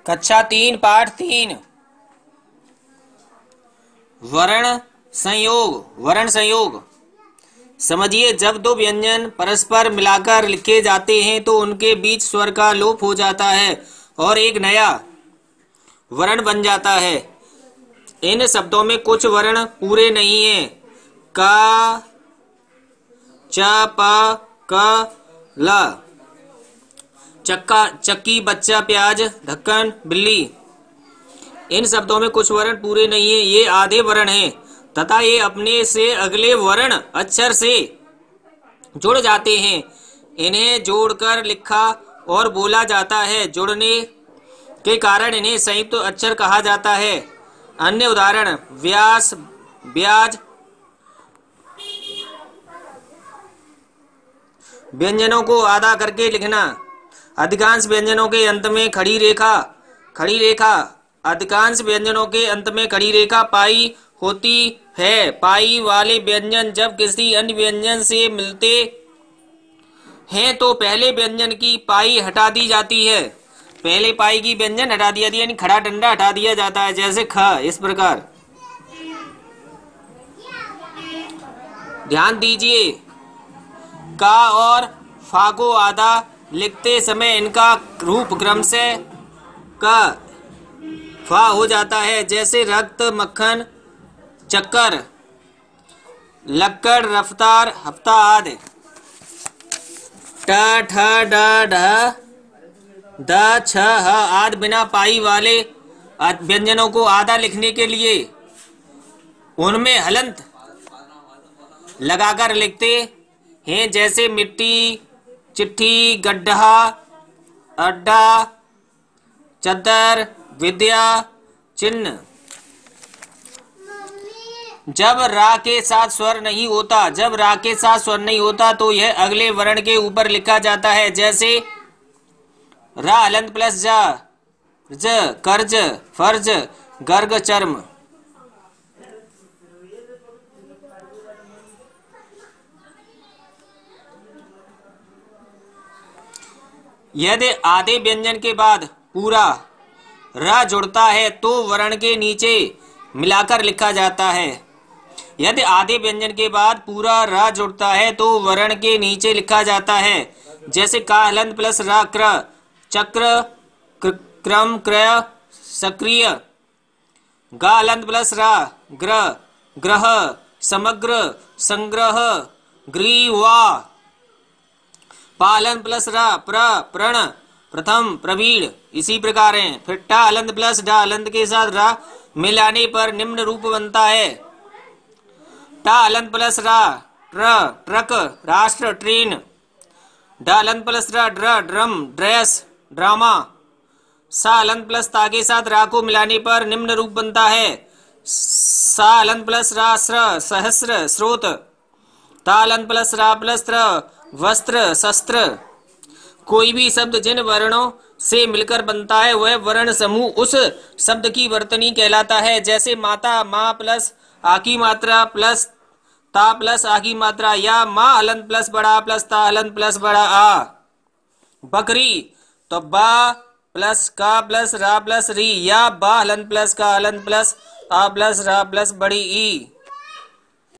कक्षा 3 पाठ 3 वर्ण संयोग। समझिए, जब दो व्यंजन परस्पर मिलाकर लिखे जाते हैं तो उनके बीच स्वर का लोप हो जाता है और एक नया वर्ण बन जाता है। इन शब्दों में कुछ वर्ण पूरे नहीं हैं। का, च, प, क, ल। चक्का, चक्की, बच्चा, प्याज, ढक्कन, बिल्ली। इन शब्दों में कुछ वर्ण पूरे नहीं हैं। ये आधे वर्ण हैं तथा ये अपने से अगले वर्ण अक्षर से जुड़ जाते हैं। इन्हें जोड़कर लिखा और बोला जाता है। जुड़ने के कारण इन्हें संयुक्त अक्षर कहा जाता है। अन्य उदाहरण व्यास, ब्याज। व्यंजनों को आधा करके लिखना। अधिकांश व्यंजनों के अंत में खड़ी रेखा अधिकांश व्यंजनों के अंत में खड़ी रेखा पाई होती है। पाई वाले व्यंजन जब किसी अन्य व्यंजन से मिलते हैं तो पहले व्यंजन की पाई हटा दी जाती है। पहले पाई की व्यंजन हटा दिया यानी खड़ा डंडा हटा दिया जाता है, जैसे ख। इस प्रकार ध्यान दीजिए, का और फा को आधा लिखते समय इनका रूप क्रम से क फा हो जाता है, जैसे रक्त, मक्खन, चक्कर, लक्कड़, रफ्तार, हफ्ता आदि। ट, ठ, ड, ढ, द, छ, ह आदि बिना पाई वाले व्यंजनों को आधा लिखने के लिए उनमें हलंत लगाकर लिखते हैं, जैसे मिट्टी, चिट्ठी, गड्ढा, अड्डा, चद्दर, विद्या, चिन्ह। जब रा के साथ स्वर नहीं होता तो यह अगले वर्ण के ऊपर लिखा जाता है, जैसे रा हलंत प्लस जा, ज, कर्ज, फर्ज, गर्ग, चर्म। यदि आधे व्यंजन के बाद पूरा र जुड़ता है तो वर्ण के नीचे मिलाकर लिखा जाता है। यदि आधे व्यंजन के बाद पूरा र जुड़ता है तो वर्ण के नीचे लिखा जाता है, जैसे का हलंत प्लस रा, क्र, चक्र, क्रम, क्रय, सक्रिय। गा हलंत प्लस रा, ग्र, ग्रह, समग्र, संग्रह, ग्रीवा। पालन प्लस रा, प्रण, प्रथम, प्रवीण। इसी प्रकार है। फिर टा हलंत प्लस डा हलंत के साथ रा मिलाने पर निम्न रूप बनता है। टा हलंत प्लस रा, ट्रक, राष्ट्र, ट्रेन। डा हलंत प्लस रा, ड्रम, ड्रेस, ड्रामा। सा हलंत प्लस ता के साथ रा को मिलाने पर निम्न रूप बनता है। सा हलंत प्लस रा, सहस्र, स्रोत। ता हलंत प्लस रा प्लस त्र, वस्त्र, शस्त्र। कोई भी शब्द जिन वर्णों से मिलकर बनता है वह वर्ण समूह उस शब्द की वर्तनी कहलाता है, जैसे माता, माँ प्लस आ की मात्रा प्लस ता प्लस आ की मात्रा, या माँ हलंत प्लस बड़ा प्लस ता हलंत प्लस बड़ा आ। बकरी तो बा प्लस का प्लस रा प्लस री, या बा हलंत प्लस का हलंत प्लस आ प्लस रा प्लस बड़ी ई।